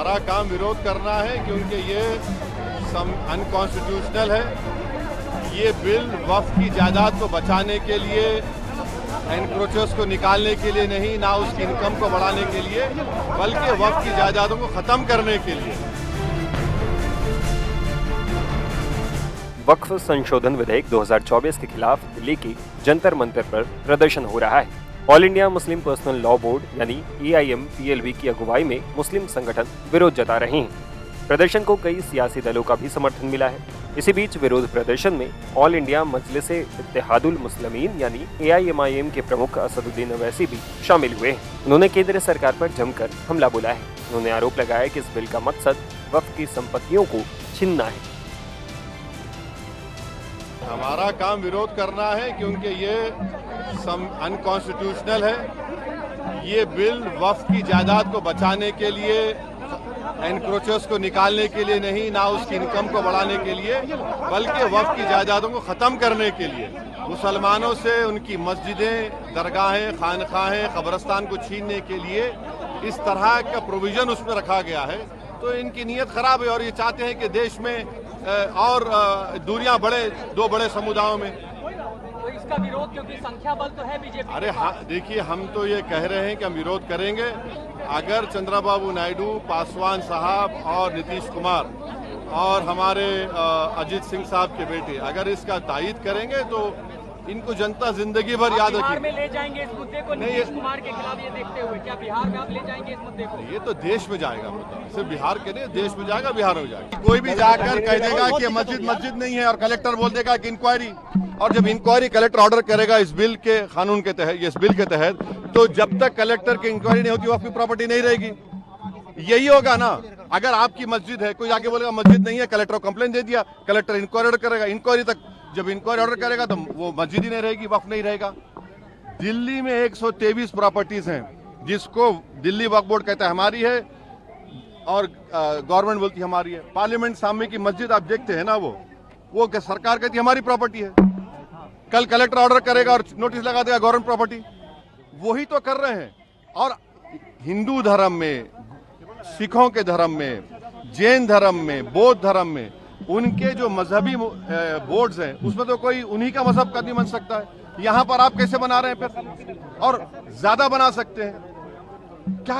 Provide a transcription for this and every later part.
हमारा काम विरोध करना है क्योंकि ये अनकॉन्स्टिट्यूशनल है। ये बिल वक्फ की जायदाद को बचाने के लिए, एनक्रोचर्स को निकालने के लिए नहीं, ना उसकी इनकम को बढ़ाने के लिए, बल्कि वक्फ की जायदादों को खत्म करने के लिए। वक्फ संशोधन विधेयक 2024 के खिलाफ दिल्ली की जंतर मंतर पर प्रदर्शन हो रहा है। All India Muslim personal law board यानी AIMPLB की अगुवाई में मुस्लिम संगठन विरोध जता रहे हैं। प्रदर्शन को कई सियासी दलों का भी समर्थन मिला है। इसी बीच विरोध प्रदर्शन में ऑल इंडिया मजलिसे इत्तेहादुल मुस्लिमीन यानी AIMIM के प्रमुख असदुद्दीन अवैसी भी शामिल हुए हैं। उन्होंने केंद्र सरकार पर जमकर हमला बोला है। उन्होंने आरोप लगाया कि इस बिल का मकसद वक्फ की संपत्तियों को छीनना है। हमारा काम विरोध करना है क्योंकि ये अनकॉन्स्टिट्यूशनल है। ये बिल वक्फ की जायदाद को बचाने के लिए, एनक्रोचर्स को निकालने के लिए नहीं, ना उसकी इनकम को बढ़ाने के लिए, बल्कि वक्फ की जायदादों को खत्म करने के लिए। मुसलमानों से उनकी मस्जिदें, दरगाहें, खानखाहें, कब्रिस्तान को छीनने के लिए इस तरह का प्रोविजन उसमें रखा गया है। तो इनकी नीयत खराब है और ये चाहते हैं कि देश में और दूरियां बढ़े दो बड़े समुदायों में। तो इसका विरोध, क्योंकि संख्या बल तो है बीजेपी। अरे हाँ, देखिए, हम तो ये कह रहे हैं कि हम विरोध करेंगे। अगर चंद्रबाबू नायडू, पासवान साहब और नीतीश कुमार और हमारे अजीत सिंह साहब के बेटे अगर इसका तायीद करेंगे तो इनको जनता जिंदगी भर याद रखेगी। बिहार में ले जाएंगे इस मुद्दे को नीतीश कुमार के खिलाफ ये देखते हुए, क्या बिहार में आप ले जाएंगे इस मुद्दे को? ये तो देश में जाएगा मुद्दा, सिर्फ बिहार के नहीं, देश में जाएगा, बिहार में जाएगा। कोई भी जाकर कह देगा कि मस्जिद नहीं है और कलेक्टर बोल देगा कि इंक्वायरी, और जब इंक्वायरी कलेक्टर ऑर्डर करेगा इस बिल के कानून के तहत, इस बिल के तहत, तो जब तक कलेक्टर की इंक्वायरी नहीं होगी वक्फ की प्रॉपर्टी नहीं रहेगी। यही होगा ना। अगर आपकी मस्जिद है, कोई जाके बोलेगा मस्जिद नहीं है, कलेक्टर को कंप्लेन दे दिया, कलेक्टर इंक्वायरी ऑर्डर करेगा, इंक्वायरी तक जब इंक्वायरी ऑर्डर करेगा तो वो मस्जिद ही नहीं रहेगी, वक्फ नहीं रहेगा। दिल्ली में 123 प्रॉपर्टीज हैं जिसको दिल्ली वक्फ बोर्ड कहता है हमारी है और गवर्नमेंट बोलती है हमारी है। पार्लियामेंट सामने की मस्जिद आप देखते हैं ना, वो सरकार कहती है हमारी प्रॉपर्टी है। कल कलेक्टर ऑर्डर करेगा और नोटिस लगा देगा गवर्नमेंट प्रॉपर्टी। वही तो कर रहे हैं। और हिंदू धर्म में, सिखों के धर्म में, जैन धर्म में, बौद्ध धर्म में उनके जो मजहबी बोर्ड्स हैं उसमें तो कोई उन्हीं का मजहब का नहीं बन सकता है। यहाँ पर आप कैसे बना रहे हैं फिर, और ज्यादा बना सकते हैं क्या?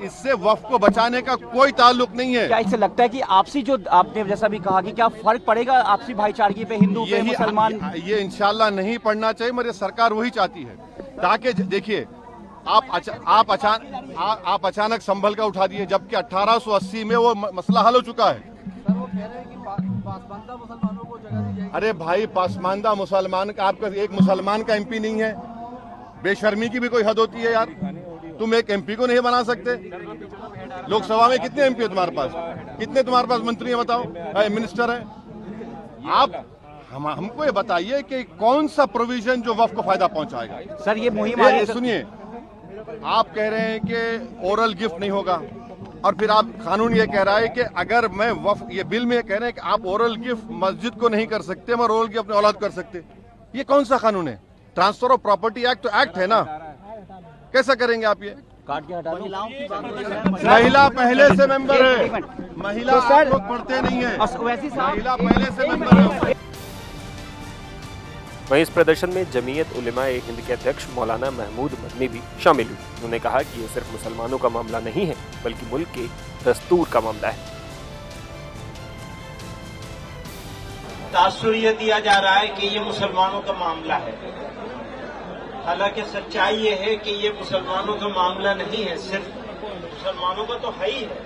इससे वक्फ को बचाने का कोई ताल्लुक नहीं है। क्या इससे लगता है कि आपसी, जो आपने जैसा भी कहा, कि क्या फर्क पड़ेगा आपसी भाईचारगी पे, हिंदू पे, मुसलमान? ये इंशाल्लाह नहीं पड़ना चाहिए। मेरी सरकार वही चाहती है, ताकि देखिए आप अचानक संभल का उठा दिए, जबकि 1880 में वो मसला हल हो चुका है। अरे भाई, पासमानदा मुसलमान का, आपका एक मुसलमान का MP नहीं है? बेशर्मी की भी कोई हद होती है यार। तुम एक MP को नहीं बना सकते? लोकसभा में कितने MP है तुम्हारे पास? कितने तुम्हारे पास मंत्री हैं बताओ, मिनिस्टर है? आप हमको ये बताइए कि कौन सा प्रोविजन जो वक्फ को फायदा पहुंचाएगा। सर, ये मुहिम, सुनिए, आप कह रहे हैं कि ओरल गिफ्ट नहीं होगा, और फिर आप कानून ये कह रहा है कि अगर मैं वक्फ, ये बिल में कह रहे हैं कि आप ओरल गिफ्ट मस्जिद को नहीं कर सकते मगर ओरल गिफ्ट अपने औलाद कर सकते। ये कौन सा कानून है? ट्रांसफर ऑफ प्रॉपर्टी एक्ट तो एक्ट है ना, कैसा करेंगे आप? ये काट के हटा दो। महिला पहले से मेंबर है, महिला आप लोग पढ़ते नहीं है, महिला पहले से मेंबर है। वहीं इस प्रदर्शन में जमीयत उलेमा-ए हिंद के अध्यक्ष मौलाना महमूद मदनी भी शामिल हुए। उन्होंने कहा कि ये सिर्फ मुसलमानों का मामला नहीं है, बल्कि मुल्क के दस्तूर का मामला है। तासुर ये दिया जा रहा है कि ये मुसलमानों का मामला है, हालांकि सच्चाई ये है कि ये मुसलमानों का मामला नहीं है। सिर्फ मुसलमानों का तो है ही है,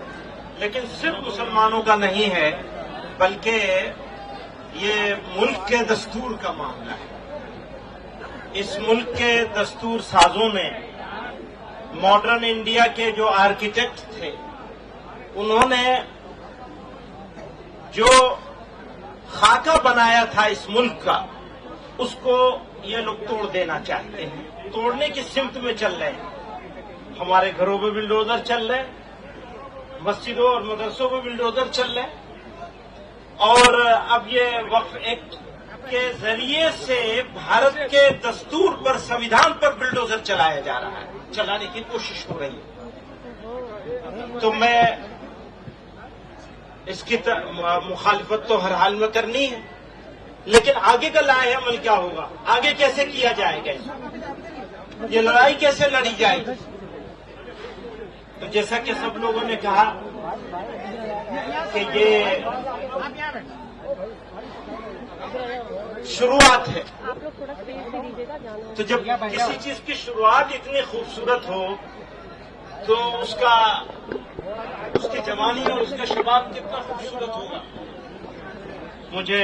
लेकिन सिर्फ मुसलमानों का नहीं है, बल्कि ये मुल्क के दस्तूर का मामला है। इस मुल्क के दस्तूर साजों ने, मॉडर्न इंडिया के जो आर्किटेक्ट थे, उन्होंने जो खाका बनाया था इस मुल्क का, उसको ये लोग तोड़ देना चाहते हैं, तोड़ने की सिमत में चल रहे हैं। हमारे घरों में बिल्डोजर चल रहे हैं, मस्जिदों और मदरसों में बिल्डोजर चल रहे हैं, और अब ये वक्फ एक्ट के जरिए से भारत के दस्तूर पर, संविधान पर बिल्डोजर चलाया जा रहा है, चलाने की कोशिश हो रही है। तो मैं इसकी मुखालिफत तो हर हाल में करनी है, लेकिन आगे का लाए अमल क्या होगा, आगे कैसे किया जाएगा, ये लड़ाई कैसे लड़ी जाएगी। तो जैसा कि सब लोगों ने कहा कि ये शुरुआत है, तो जब किसी चीज की शुरुआत इतनी खूबसूरत हो तो उसकी जवानी और उसका शबाब कितना खूबसूरत होगा। मुझे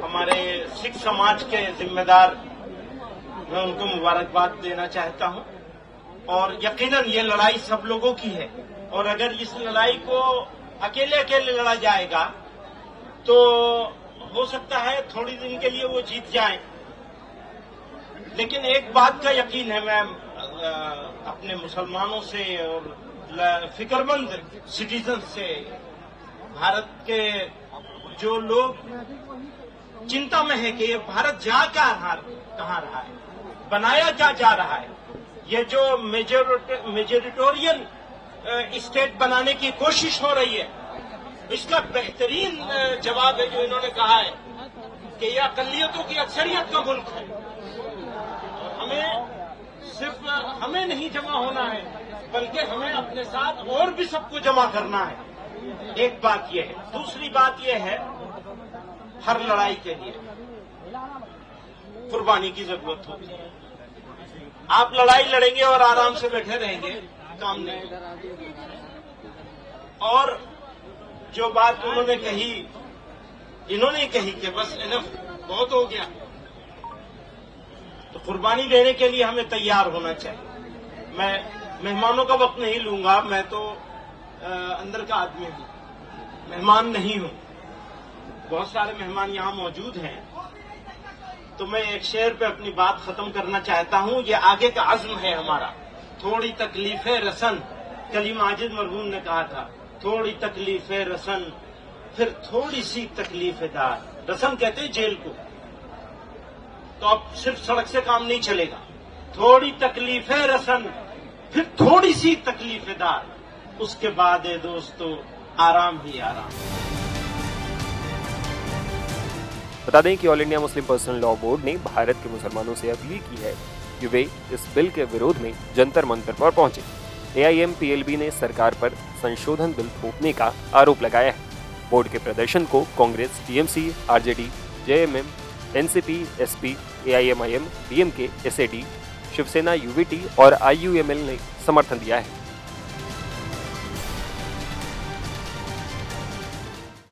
हमारे सिख समाज के जिम्मेदार, मैं उनको मुबारकबाद देना चाहता हूं, और यकीनन ये लड़ाई सब लोगों की है, और अगर इस लड़ाई को अकेले अकेले लड़ा जाएगा तो हो सकता है थोड़ी दिन के लिए वो जीत जाए, लेकिन एक बात का यकीन है, मैं अपने मुसलमानों से और फिक्रमंद सिटीजन से, भारत के जो लोग चिंता में है कि ये भारत जा कहाँ रहा है, बनाया क्या जा रहा है, ये जो मेजोरिटोरियन स्टेट बनाने की कोशिश हो रही है, इसका बेहतरीन जवाब है जो इन्होंने कहा है कि यह अक़लियतों की अक्सरियत का मुल्क है। सिर्फ हमें नहीं जमा होना है, बल्कि हमें अपने साथ और भी सबको जमा करना है। एक बात यह है। दूसरी बात यह है, हर लड़ाई के लिए कुर्बानी की जरूरत होती है। आप लड़ाई लड़ेंगे और आराम से बैठे रहेंगे, काम नहीं। और जो बात उन्होंने कही, इन्होंने कही कि बस इनफ, बहुत हो गया, तो कुर्बानी देने के लिए हमें तैयार होना चाहिए। मैं मेहमानों का वक्त नहीं लूंगा, मैं तो अंदर का आदमी हूं, मेहमान नहीं हूं। बहुत सारे मेहमान यहां मौजूद हैं, तो मैं एक शेर पे अपनी बात खत्म करना चाहता हूं। ये आगे का अज़्म है हमारा। थोड़ी तकलीफे रसन, कली माजिद मरहूम ने कहा था, थोड़ी तकलीफे रसन फिर थोड़ी सी तकलीफेदार। रसन कहते हैं जेल को। तो अब सिर्फ सड़क से काम नहीं चलेगा, थोड़ी तकलीफे रसन फिर थोड़ी सी तकलीफेदार, उसके बाद है दोस्तों आराम ही आराम। बता दें कि all India Muslim personal law board ने भारत के मुसलमानों से अपील की है कि वे इस बिल के विरोध में जंतर मंतर पर पहुंचे। AIM-PLB ने सरकार पर संशोधन बिल थोपने का आरोप लगाया है। बोर्ड के प्रदर्शन को Congress, TMC, RJD, JMM, NCP, SP, AIMIM, DMK, SAD, Shiv Sena, UVT और IUML ने समर्थन दिया है।